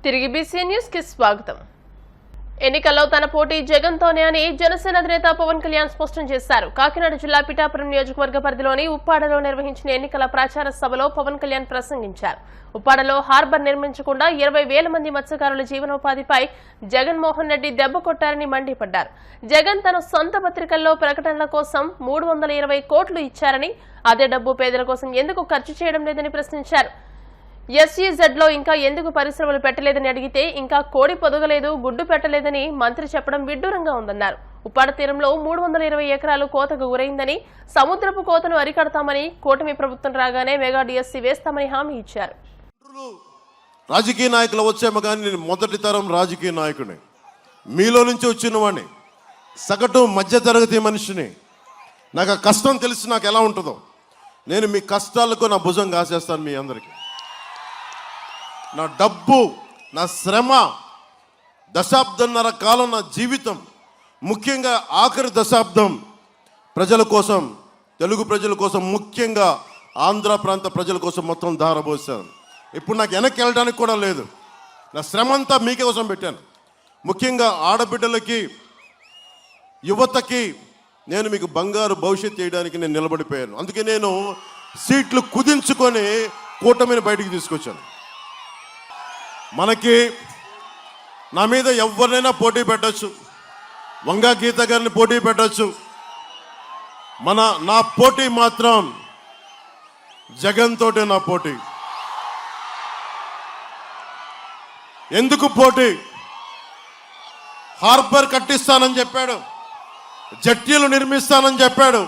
తిరిగి BC news కి స్వాగతం. ఎన్నికల్లో తన పోటీ జగన్తోనే అని జనసేన అధినేత పవన్ కళ్యాణ్ స్పష్టం చేశారు. కాకినాడ జిల్లా పిఠాపురం నియోజకవర్గ పరిధిలోని ఉప్పాడలో నిర్వహించిన ఎన్నికల ప్రచార సభలో పవన్ కళ్యాణ్ ప్రసంగించారు. ఉప్పాడలో హార్బర్ నిర్మించకుండా 20,000 మంది మత్స్యకారుల జీవనోపాధిపై జగన్మోహన్ రెడ్డి దెబ్బ కొట్టారని మండిపడ్డారు. జగన్ తన సొంత పత్రికల్లో ప్రకటనల కోసం 320 కోట్లు ఇచ్చారని, అదే డబ్బు పేదల కోసం ఎందుకు ఖర్చు చేయడం లేదని ప్రశ్నించారు. SEZ లో ఇంకా ఎందుకు పరిశ్రమలు పెట్టలేదని అడిగితే ఇంకా కోడి పొదగలేదు, గుడ్డు పెట్టలేదని మంత్రి చెప్పడం విడ్డూరంగా ఉందన్నారు. ఉప్పాడ తీరంలో 320 ఎకరాలు కోతకు గురైందని, సముద్రపు కోతను అరికడతామని, కూటమి ప్రభుత్వం రాగానే మెగా DSC వేస్తామని హామీ ఇచ్చారు. రాజకీయ నాయకులు వచ్చేమో కానీ నేను మొదటి తరం రాజకీయ నాయకుని, మీలో నుంచి వచ్చిన వాడిని, సగటు మధ్యతరగతి మనిషిని. నాకు ఆ కష్టం తెలిసి నాకు ఎలా ఉంటుందో, నేను మీ కష్టాలకు నా భుజం కాసేస్తాను. మీ అందరికీ నా డబ్బు, నా శ్రమ, దశాబ్దంన్నర కాలం నా జీవితం, ముఖ్యంగా ఆఖరి దశాబ్దం ప్రజల కోసం, తెలుగు ప్రజల కోసం, ముఖ్యంగా ఆంధ్ర ప్రాంత ప్రజల కోసం మొత్తం ధారపోసాను. ఇప్పుడు నాకు వెనక్కి వెళ్ళడానికి కూడా లేదు. నా శ్రమ అంతా మీకే కోసం పెట్టాను. ముఖ్యంగా ఆడబిడ్డలకి, యువతకి నేను మీకు బంగారు భవిష్యత్తు చేయడానికి నేను నిలబడిపోయాను. అందుకే నేను సీట్లు కుదించుకొని కూటమిని బయటికి తీసుకొచ్చాను. మనకి నా మీద ఎవరినైనా పోటీ పెట్టచ్చు, వంగా గీత గారిని పోటీ పెట్టచ్చు. నా పోటీ మాత్రం జగన్ తోటే నా పోటీ. ఎందుకు పోటీ? హార్బర్ కట్టిస్తానని చెప్పాడు, జట్టీలు నిర్మిస్తానని చెప్పాడు.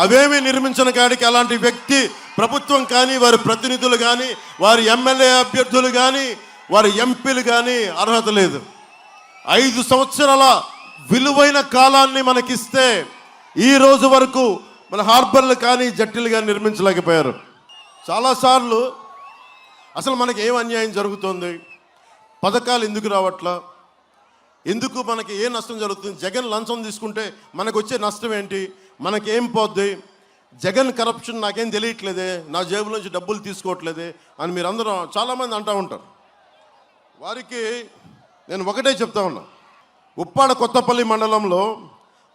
అవేమీ నిర్మించిన కాడికి అలాంటి వ్యక్తి ప్రభుత్వం కానీ, వారి ప్రతినిధులు కానీ, వారి ఎమ్మెల్యే అభ్యర్థులు కానీ, వారి ఎంపీలు కానీ అర్హత లేదు. 5 సంవత్సరాల విలువైన కాలాన్ని మనకిస్తే ఈ రోజు వరకు మన హార్బర్లు కానీ, జట్టీలు కానీ నిర్మించలేకపోయారు. చాలాసార్లు అసలు మనకి ఏం అన్యాయం జరుగుతుంది, పథకాలు ఎందుకు రావట్లా, ఎందుకు మనకి ఏ నష్టం జరుగుతుంది, జగన్ లంచం తీసుకుంటే మనకు వచ్చే నష్టం ఏంటి, మనకేం పోద్ది, జగన్ కరప్షన్ నాకేం తెలియట్లేదే, నా జేబులోంచి డబ్బులు తీసుకోవట్లేదే అని మీరందరూ చాలామంది అంటూ ఉంటారు. వారికి నేను ఒకటే చెప్తా ఉన్నా. ఉప్పాడ కొత్తపల్లి మండలంలో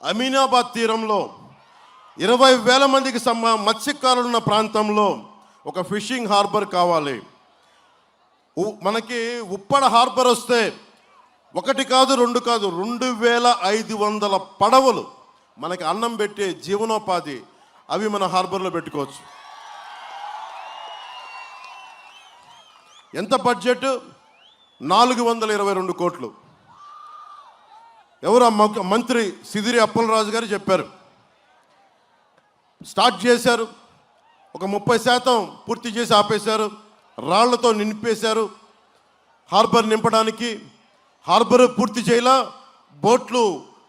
అమీనాబాద్ తీరంలో 20,000 మందికి మత్స్యకారులున్న ప్రాంతంలో ఒక ఫిషింగ్ హార్బర్ కావాలి. మనకి ఉప్పాడ హార్బర్ వస్తే 1 కాదు 2 కాదు 2,500 పడవలు మనకి అన్నం పెట్టే జీవనోపాధి అవి మన హార్బర్లో పెట్టుకోవచ్చు. ఎంత బడ్జెట్? 422 కోట్లు. ఎవరు మంత్రి సిదిరి అప్పలరాజు గారు చెప్పారు. స్టార్ట్ చేశారు, ఒక 30% పూర్తి చేసి ఆపేశారు, రాళ్లతో నింపేశారు. హార్బర్ నింపడానికి హార్బర్ పూర్తి చేయలా, బోట్లు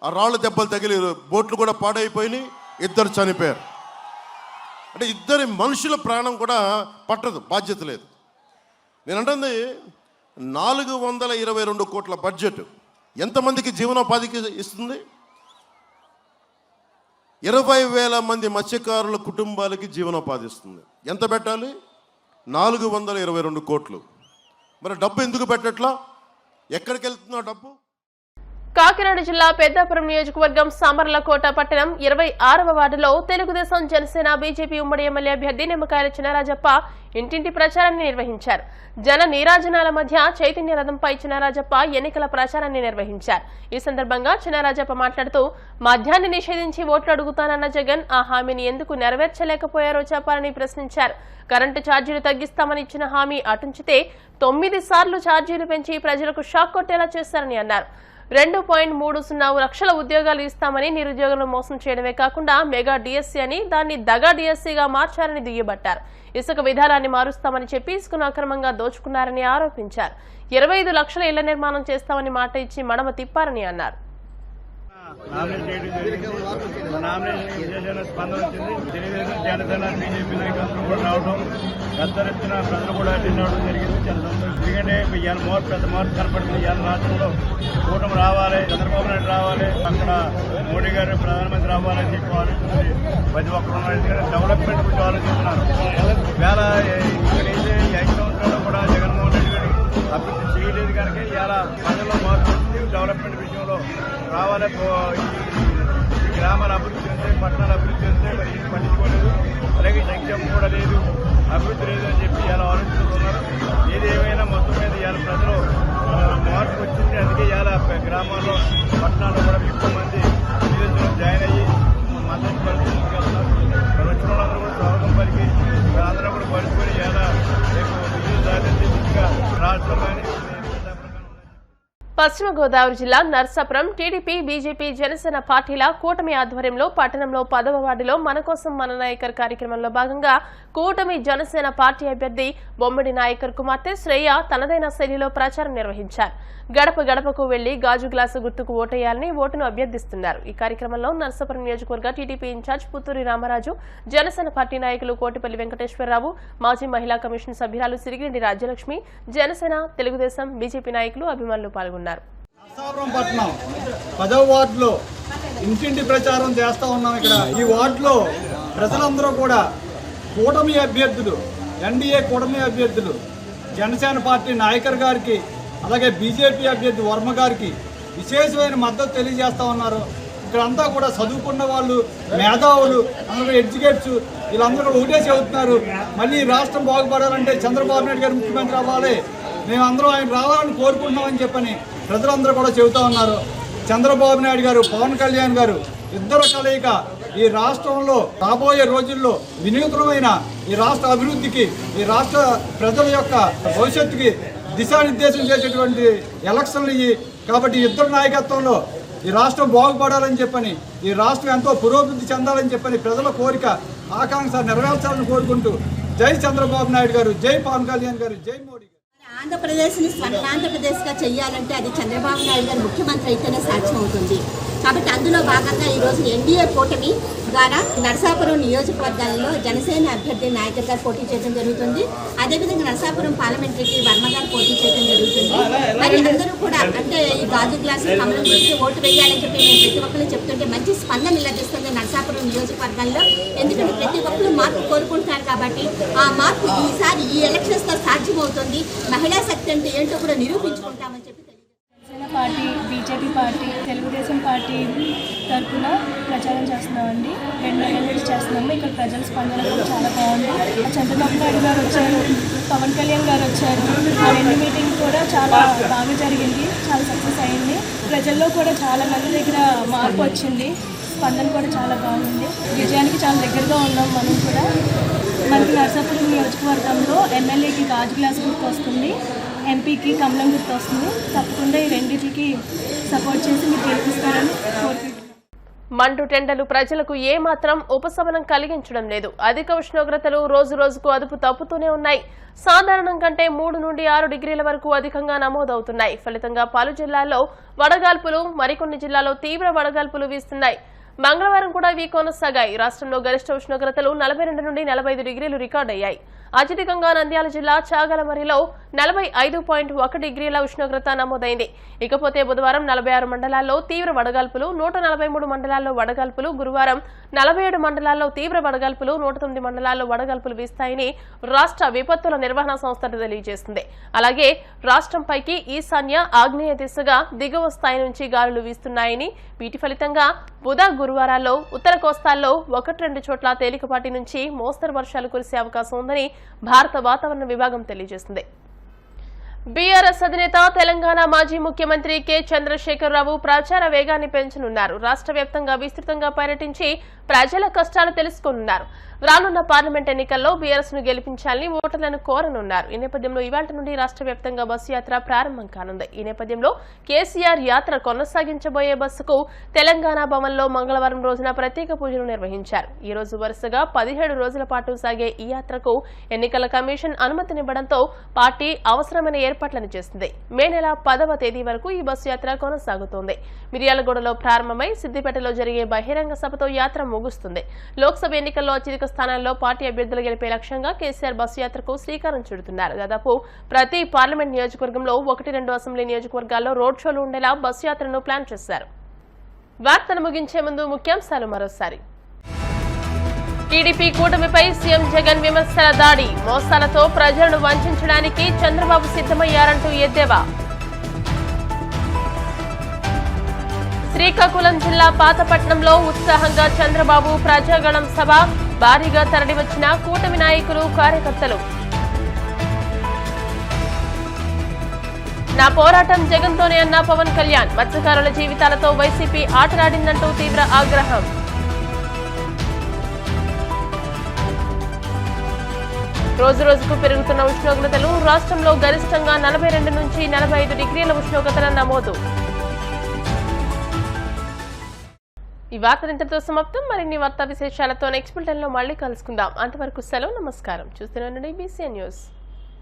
ఆ రాళ్ళ దెబ్బలు తగిలి బోట్లు కూడా పాడైపోయినాయి, 2 చనిపోయారు. అంటే 2 మనుషుల ప్రాణం కూడా పట్టదు, బాధ్యత లేదు. నేను అంటుంది 422 కోట్ల బడ్జెట్ ఎంతమందికి జీవనోపాధికి ఇస్తుంది? 20,000 మంది మత్స్యకారుల కుటుంబాలకి జీవనోపాధి ఇస్తుంది. ఎంత పెట్టాలి? 422 కోట్లు. మరి డబ్బు ఎందుకు పెట్టట్లా? ఎక్కడికి వెళ్తుందో డబ్బు? కాకినాడ జిల్లా పెద్దాపురం నియోజకవర్గం సామర్లకోట పట్టణం 26వ వార్డులో తెలుగుదేశం, జనసేన, బీజేపీ ఉమ్మడి ఎమ్మెల్యే అభ్యర్థి నిమ్మకాయల చినరాజప్ప ఇంటింటి ప్రచారాన్ని నిర్వహించారు. జన నీరాజనాల మధ్య చైతన్య రథంపై చినరాజప్ప ఎన్నికల ప్రచారాన్ని నిర్వహించారు. ఈ సందర్భంగా చినరాజప్ప మాట్లాడుతూ, మద్యాన్ని నిషేధించి ఓట్లు అడుగుతానన్న జగన్ ఆ హామీని ఎందుకు నెరవేర్చలేకపోయారో చెప్పాలని ప్రశ్నించారు. కరెంటు ఛార్జీలు తగ్గిస్తామని ఇచ్చిన హామీ అటుంచితే 9 సార్లు ఛార్జీలు పెంచి ప్రజలకు షాక్ కొట్టేలా చేశారని అన్నారు. 2.30 లక్షల ఉద్యోగాలు ఇస్తామని నిరుద్యోగులను మోసం చేయడమే కాకుండా మెగా DSC అని దాన్ని దగా DSCగా మార్చారని దుయ్యబట్టారు. ఇసుక విధానాన్ని మారుస్తామని చెప్పి ఇసుకను అక్రమంగా దోచుకున్నారని ఆరోపించారు. 25 లక్షల ఇళ్ల నిర్మాణం చేస్తామని మాట ఇచ్చి మడమ తిప్పారని అన్నారు. స్పందన వచ్చింది. తెలుగుదేశం, జనసేన, బీజేపీ నాయకులు కూడా రావడం, పెద్దరెత్తున ప్రజలు కూడా అటెండ్ అవడం జరిగింది. చాలా సంతోషం. ఎందుకంటే ఇవాళ పెద్ద మార్పు కనపడుతుంది. ఇవాళ రాష్ట్రంలో కూటమి రావాలి, చంద్రబాబు నాయుడు రావాలి, అక్కడ మోడీ గారు ప్రధానమంత్రి రావాలని చెప్పి ప్రతి ఒక్కరు ఉన్నారు. ఎందుకంటే డెవలప్మెంట్ గురించి ఆలోచిస్తున్నారు. వేళ ఇక్కడ 5 సంవత్సరాలు కూడా జగన్మోహన్ రెడ్డి గారు అభివృద్ధి చేయలేదు కనుక ఇవాళ ప్రజల్లో మార్పు వచ్చింది. డెవలప్మెంట్ విషయంలో రావాలి, ఈ గ్రామాల అభివృద్ధి చెందితే, పట్టణాల అభివృద్ధి చెందితే మరి ఇది పట్టించుకోలేదు. అలాగే సంక్షేమం కూడా లేదు, అభివృద్ధి లేదు అని చెప్పి ఇలా ఆలోచిస్తున్నారు. ఏది ఏమైనా మొత్తం మీద ఇవాళ ప్రజలు మార్పు వచ్చింది. అందుకే ఇవాళ గ్రామాల్లో పట్టణాల్లో కూడా ఎక్కువ మంది జాయిన్ అయ్యి మద్దతు పరిస్థితులు వచ్చిన వాళ్ళందరూ కూడా స్వాగతం పలికి అందరూ కూడా పలుచుకొని ఇవాళ రేపు విజయం సాధించే దిశగా రాష్ట్రం కానీ పశ్చిమ గోదావరి జిల్లా నర్సాపురం టీడీపీ, బీజేపీ, జనసేన పార్టీల కూటమి ఆధ్వర్యంలో పట్టణంలో 10వ వార్డులో మన కోసం మన నాయకర్ కార్యక్రమంలో భాగంగా కూటమి జనసేన పార్టీ అభ్యర్థి బొమ్మడి నాయకర్ కుమార్తె శ్రేయ తనదైన శైలిలో ప్రచారం నిర్వహించారు. గడప గడపకు వెళ్లి గాజు గ్లాసు గుర్తుకు ఓటేయాలని ఓటును అభ్యర్థిస్తున్నారు. ఈ కార్యక్రమంలో నర్సాపురం నియోజకవర్గ TDP incharge Putturi Ramaraju, Janasena party నాయకులు కోటిపల్లి వెంకటేశ్వరరావు, మాజీ మహిళా కమిషన్ సభ్యురాలు సిరిగిరెడ్డి రాజ్యలక్ష్మి, జనసేన, తెలుగుదేశం, బీజేపీ నాయకులు, అభిమానులు పాల్గొన్నారు. నర్సాపురం పట్టణం 10వ వార్డులో ఇంటింటి ప్రచారం చేస్తా ఉన్నాం. ఇక్కడ ఈ వార్డులో ప్రజలందరూ కూడా కూటమి అభ్యర్థులు, ఎన్డీఏ కూటమి అభ్యర్థులు, జనసేన పార్టీ నాయకర్ గారికి అలాగే బీజేపీ అభ్యర్థి వర్మ గారికి విశేషమైన మద్దతు తెలియజేస్తా ఉన్నారు. ఇక్కడంతా కూడా చదువుకున్న వాళ్ళు, మేధావులు, అందరూ ఎడ్యుకేట్స్, వీళ్ళందరూ ఒకటే చెబుతున్నారు, మళ్ళీ రాష్ట్రం బాగుపడాలంటే చంద్రబాబు నాయుడు గారు ముఖ్యమంత్రి అవ్వాలి, మేమందరం ఆయన రావాలని కోరుకుంటున్నామని చెప్పని ప్రజలందరూ కూడా చెబుతా ఉన్నారు. చంద్రబాబు నాయుడు గారు, పవన్ కళ్యాణ్ గారు ఇద్దరు కలయిక ఈ రాష్ట్రంలో రాబోయే రోజుల్లో వినూత్నమైన ఈ రాష్ట్ర అభివృద్ధికి, ఈ రాష్ట్ర ప్రజల యొక్క భవిష్యత్తుకి దిశానిర్దేశం చేసేటువంటి ఎలక్షన్లు ఇవి. కాబట్టి ఇద్దరు నాయకత్వంలో ఈ రాష్ట్రం బాగుపడాలని చెప్పని, ఈ రాష్ట్రం ఎంతో పురోభివృద్ధి చెందాలని చెప్పని ప్రజల కోరిక, ఆకాంక్ష నెరవేర్చాలని కోరుకుంటూ జై చంద్రబాబు నాయుడు గారు, జై పవన్ కళ్యాణ్ గారు, జై మోడీ గారు. ఆంధ్రప్రదేశ్ని స్వర్ణాంధ్రప్రదేశ్గా చేయాలంటే అది చంద్రబాబు నాయుడు గారు ముఖ్యమంత్రి అయితేనే సాధ్యం అవుతుంది. కాబట్టి అందులో భాగంగా ఈరోజు ఎన్డీఏ కూటమి ద్వారా నర్సాపురం నియోజకవర్గాల్లో జనసేన అభ్యర్థి నాయకర్ గారు పోటీ చేయడం జరుగుతుంది. అదేవిధంగా నర్సాపురం పార్లమెంటరీకి వర్మ గారు పోటీ చేయడం జరుగుతుంది. మరి అందరూ కూడా అంటే ఈ గాజు గ్లాసు కమలం గురించి ఓటు వేయాలని చెప్పి మేము ప్రతి ఒక్కరు చెప్తుంటే మంచి స్పందన లభిస్తుంది నర్సాపురం నియోజకవర్గంలో. ఎందుకంటే ప్రతి ఒక్కరు మార్పు కోరుకుంటున్నారు కాబట్టి ఆ మార్పు ఈసారి ఈ ఎలక్షన్స్తో సాధ్యమవుతుంది. మహిళా శక్తి అంటే ఏంటో కూడా నిరూపించుకుంటామని చెప్పి Janasena party, BJP party, Telugu Desam party తరఫున ప్రచారం చేస్తున్నామండి. 2 నెలల నుంచి చేస్తున్నాము. ఇక్కడ ప్రజల స్పందన కూడా చాలా బాగుంది. చంద్రబాబు నాయుడు గారు వచ్చారు, పవన్ కళ్యాణ్ గారు వచ్చారు. ఆ 2 మీటింగ్ కూడా చాలా బాగా జరిగింది, చాలా సక్సెస్ అయింది. ప్రజల్లో కూడా చాలా మంది దగ్గర మార్పు వచ్చింది, స్పందన కూడా చాలా బాగుంది. విజయానికి చాలా దగ్గరగా ఉన్నాం మనం కూడా. మనకి నర్సాపురం నియోజకవర్గంలో ఎమ్మెల్యేకి గాజు గ్లాస్ గుర్తు వస్తుంది, ఎంపీకి కమలం గుర్తు వస్తుంది. తప్పకుండా ఈ రెండింటికి సపోర్ట్ చేసి మీరు గెలిపిస్తారని కోరుకుంటున్నాను. మండు టెండలు ప్రజలకు ఏమాత్రం ఉపశమనం కలిగించడం లేదు. అధిక ఉష్ణోగ్రతలు రోజు రోజుకు అదుపు తప్పుతూనే ఉన్నాయి. సాధారణం కంటే 3 నుండి 6 డిగ్రీల వరకు అధికంగా నమోదవుతున్నాయి. ఫలితంగా పలు జిల్లాల్లో వడగాల్పులు, మరికొన్ని జిల్లాల్లో తీవ్ర వడగాల్పులు వీస్తున్నాయి. మంగళవారం కూడా ఇవి కొనసాగాయి. రాష్ట్రంలో గరిష్ట ఉష్ణోగ్రతలు 42 నుండి 45 డిగ్రీలు రికార్డయ్యాయి. అత్యధికంగా నంద్యాల జిల్లా చాగలమరిలో 45.1 డిగ్రీల ఉష్ణోగ్రత నమోదైంది. ఇకపోతే బుధవారం 46 మండలాల్లో తీవ్ర వడగాల్పులు, 143 మండలాల్లో వడగాల్పులు, గురువారం 47 మండలాల్లో తీవ్ర వడగాల్పులు, 109 మండలాల్లో వడగాల్పులు వీస్తాయని రాష్ట్ర విపత్తుల నిర్వహణ సంస్థ తెలియజేసింది. అలాగే రాష్ట్రంపైకి ఈశాన్య, ఆగ్నేయ దిశగా దిగువ స్థాయి నుంచి గాలులు వీస్తున్నాయని, వీటి ఫలితంగా బుధ, గురువారాల్లో ఉత్తర కోస్తాల్లో 1-2 చోట్ల తేలికపాటి నుంచి మోస్తరు వర్షాలు కురిసే అవకాశం ఉందని భారత వాతావరణ విభాగం తెలియజేసింది. బీఆర్ఎస్ అధినేత తెలంగాణ మాజీ ముఖ్యమంత్రి కె చంద్రశేఖరరావు ప్రచార వేగాన్ని పెంచనున్నారు. రాష్ట్ర వ్యాప్తంగా విస్తృతంగా పర్యటించి ప్రజల కష్టాలు తెలుసుకోనున్నారు. రానున్న పార్లమెంట్ ఎన్నికల్లో బీఆర్ఎస్ ను గెలిపించాలని ఓటర్లను కోరనున్నారు. ఈ నేపథ్యంలో ఇవాళ నుండి రాష్ట్ర వ్యాప్తంగా బస్సు యాత్ర ప్రారంభం కానుంది. ఈ నేపథ్యంలో కేసీఆర్ యాత్ర కొనసాగించబోయే బస్సుకు తెలంగాణ భవన్లో మంగళవారం రోజున ప్రత్యేక పూజలు నిర్వహించారు. ఈ రోజు వరుసగా 17 రోజుల పాటు సాగే ఈ యాత్రకు ఎన్నికల కమిషన్ అనుమతినివ్వడంతో పార్టీ అవసరమైన ఏర్పాట్లను చేసింది. మే నెల 10వ తేదీ వరకు ఈ బస్సు యాత్ర కొనసాగుతోంది. మిర్యాలగూడలో ప్రారంభమై సిద్దిపేటలో జరిగే బహిరంగ సభతో యాత్ర ముగుస్తుంది. లోక్సభ ఎన్నికల్లో అత్యధిక స్థానాల్లో పార్టీ అభ్యర్థులు గెలిపే లక్ష్యంగా కేసీఆర్ బస్సు యాత్రకు శ్రీకారం చుడుతున్నారు. దాదాపు ప్రతి పార్లమెంట్ నియోజకవర్గంలో 1-2 అసెంబ్లీ నియోజకవర్గాల్లో రోడ్ షోలు ఉండేలా బస్సు యాత్రను ప్లాన్ చేశారు. వార్తను ముగించే ముందు ముఖ్యాంశాలు మరోసారి. టీడీపీ కూటమిపై సీఎం జగన్ విమర్శల దాడి, మోసాలతో ప్రజలను వంచడానికి చంద్రబాబు సిద్ధమయ్యారంటూ ఎద్దేవా. శ్రీకాకుళం జిల్లా పాతపట్నంలో ఉత్సాహంగా చంద్రబాబు ప్రజాగళం సభ, భారీగా తరలివచ్చిన కూటమి నాయకులు, కార్యకర్తలు. నా పోరాటం జగన్తోనే అన్న పవన్ కళ్యాణ్, మత్స్యకారుల జీవితాలతో వైసీపీ ఆటలాడిందంటూ తీవ్ర ఆగ్రహం. రోజు రోజుకు పెరుగుతున్న ఉష్ణోగ్రతలు, రాష్ట్రంలో గరిష్టంగా 42 నుంచి 45 డిగ్రీల ఉష్ణోగ్రతల నమోదు. ఈ వార్తలు ఇంతటితో సమాప్తం. మరిన్ని వార్తా విశేషాలతో నెక్స్ట్ బులెటిన్లో మళ్ళీ కలుసుకుందాం. అంతవరకు సెలవు, నమస్కారం. చూస్తూనే ఉండండి BCN న్యూస్.